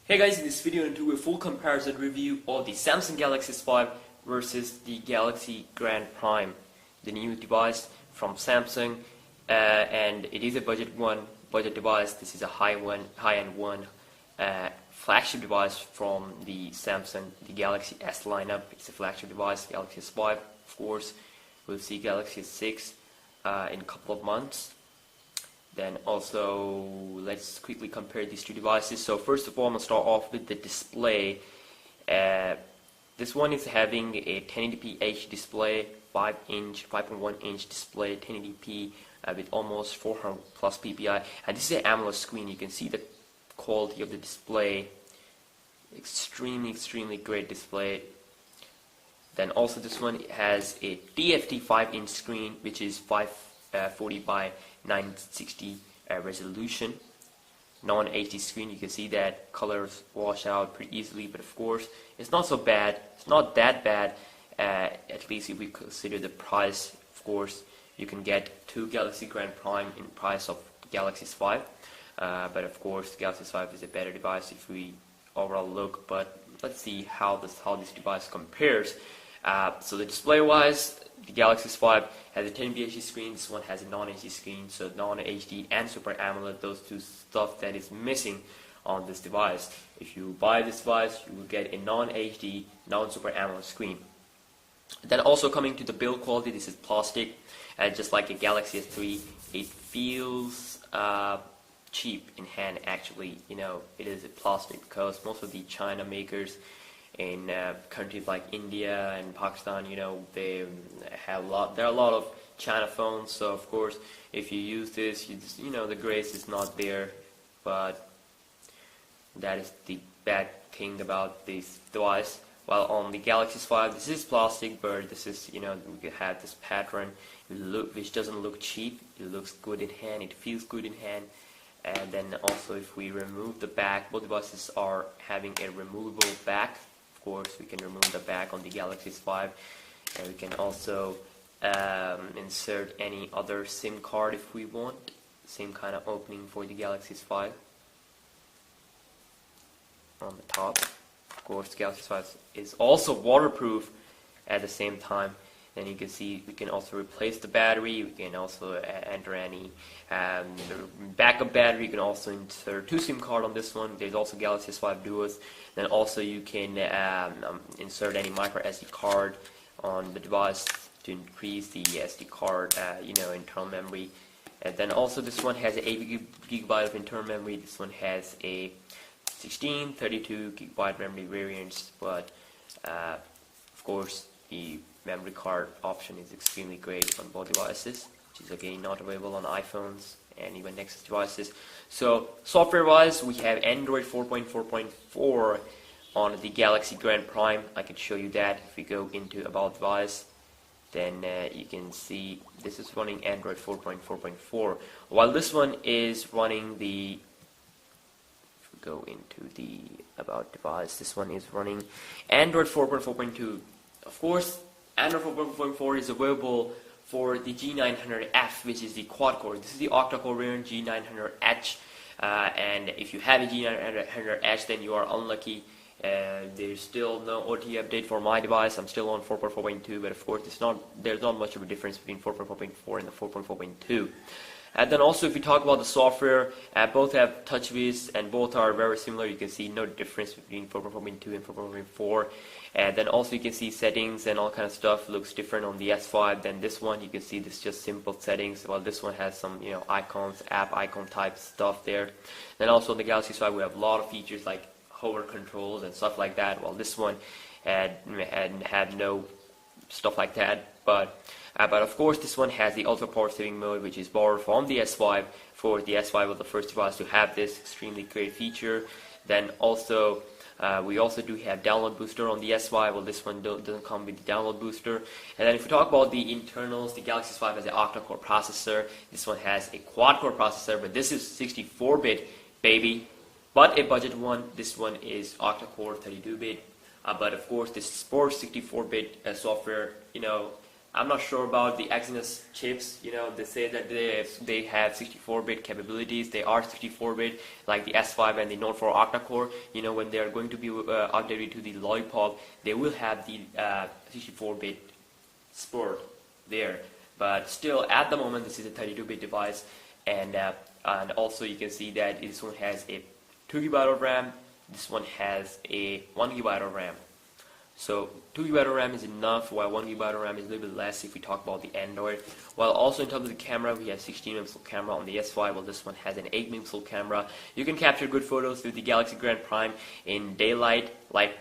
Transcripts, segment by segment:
Hey guys, in this video I'm going to do a full comparison review of the Samsung Galaxy S5 versus the Galaxy Grand Prime, the new device from Samsung, and it is a budget device. This is a high-end one, flagship device from the Samsung, the Galaxy S lineup. It's a flagship device. Galaxy S5, of course. We'll see Galaxy S6 in a couple of months. Then also, let's quickly compare these two devices. So first of all, I'm going to start off with the display. This one is having a 1080p HD display, 5.1 inch display, 1080p with almost 400 plus ppi. And this is an AMOLED screen. You can see the quality of the display. Extremely great display. Then also this one has a TFT 5-inch screen, which is 540 by 960 resolution, non-HD screen. You can see that colors wash out pretty easily, but of course it's not so bad. It's not that bad, at least if we consider the price. Of course, you can get two Galaxy Grand Prime in price of Galaxy S5, but of course Galaxy S5 is a better device if we overall look. But let's see how this device compares. So the display wise, the Galaxy S5 has a 1080p HD screen. This one has a non-HD screen, so non-HD and Super AMOLED, those two stuff that is missing on this device. If you buy this device, you will get a non-HD, non-Super AMOLED screen. Then also coming to the build quality, this is plastic, just like a Galaxy S3. It feels cheap in hand. Actually, it is a plastic because most of the China makers in countries like India and Pakistan, they have there are a lot of China phones. So of course, if you use this, the grace is not there. But that is the bad thing about this device. While on the Galaxy S5, this is plastic, but this is, we have this pattern, which doesn't look cheap. It looks good in hand. It feels good in hand. And then also, if we remove the back, both devices are having a removable back. Of course, we can remove the back on the Galaxy S5, and we can also insert any other SIM card if we want. Same kind of opening for the Galaxy S5 on the top. Of course, the Galaxy S5 is also waterproof at the same time. Then you can see we can also replace the battery. We can also enter any backup battery. You can also insert two SIM cards on this one. There's also Galaxy S5 Duos. Then also you can insert any micro SD card on the device to increase the SD card, internal memory. And then also this one has 8 GB of internal memory. This one has a 16, 32 GB memory variants. But of course, the memory card option is extremely great on both devices, which is again not available on iPhones and even Nexus devices. So software wise, we have Android 4.4.4 on the Galaxy Grand Prime. I can show you that if we go into about device. Then you can see this is running Android 4.4.4, while this one is running the, if we go into the about device, this one is running Android 4.4.2. Of course, Android 4.4 is available for the G900F, which is the quad-core. This is the octa-core variant G900H, and if you have a G900H, then you are unlucky. There's still no OTA update for my device. I'm still on 4.4.2, but of course, there's not much of a difference between 4.4.4 and the 4.4.2. And then also, if you talk about the software, both have TouchWiz and both are very similar. You can see no difference between 4.4.2 and 4.4.4. And then also you can see settings and all kind of stuff looks different on the S5 than this one. You can see this just simple settings, while this one has some icons, app icon type stuff there. Then also on the Galaxy S5 we have a lot of features like hover controls and stuff like that, while this one had no stuff like that. But of course this one has the ultra power saving mode, which is borrowed from the S5. For the S5 was the first device to have this extremely great feature. Then also we also do have download booster on the S5. Well, this one doesn't come with the download booster. And then if we talk about the internals, the Galaxy S5 has an octa-core processor. This one has a quad-core processor, but this is 64-bit, baby. But a budget one. This one is octa-core 32-bit. But of course, this supports 64-bit software. I'm not sure about the Exynos chips. You know, they say that they have 64-bit capabilities. They are 64-bit, like the S5 and the Note 4 octa-core. You know, when they are going to be updated to the Lollipop, they will have the 64-bit support there. But still, at the moment, this is a 32-bit device, and also you can see that this one has a 2 GB of RAM. This one has a 1 GB of RAM. So 2 GB of RAM is enough, while 1 GB of RAM is a little bit less if we talk about the Android. While also in terms of the camera, we have 16 megapixel camera on the S5, while this one has an 8 megapixel camera. You can capture good photos with the Galaxy Grand Prime in daylight, like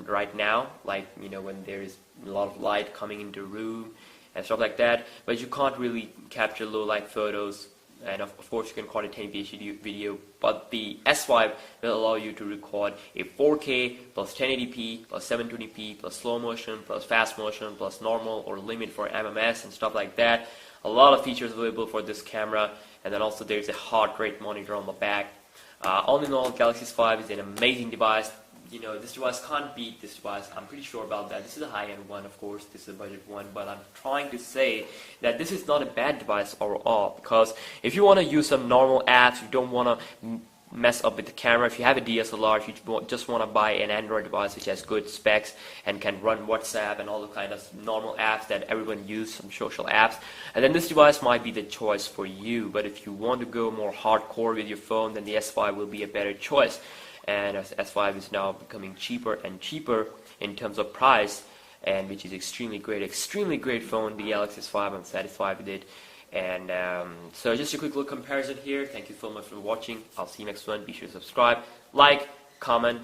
right now, like, you know, when there is a lot of light coming into the room and stuff like that. But you can't really capture low light photos. And of course you can record a 1080p video, but the S5 will allow you to record a 4K plus 1080p plus 720p plus slow motion plus fast motion plus normal or limit for MMS and stuff like that. A lot of features available for this camera, and then also there's a heart rate monitor on the back. All in all, Galaxy S5 is an amazing device. You know, this device can't beat this device. I'm pretty sure about that. This is a high-end one, of course. This is a budget one, but I'm trying to say that this is not a bad device overall, because if you want to use some normal apps, you don't want to mess up with the camera. If you have a DSLR, if you just want to buy an Android device which has good specs and can run WhatsApp and all the kind of normal apps that everyone uses, some social apps, and then this device might be the choice for you. But if you want to go more hardcore with your phone, then the S5 will be a better choice. And S5 is now becoming cheaper and cheaper in terms of price, and which is extremely great phone, the Galaxy S5. I'm satisfied with it. And so just a quick little comparison here. Thank you so much for watching. I'll see you next one. Be sure to subscribe, like, comment.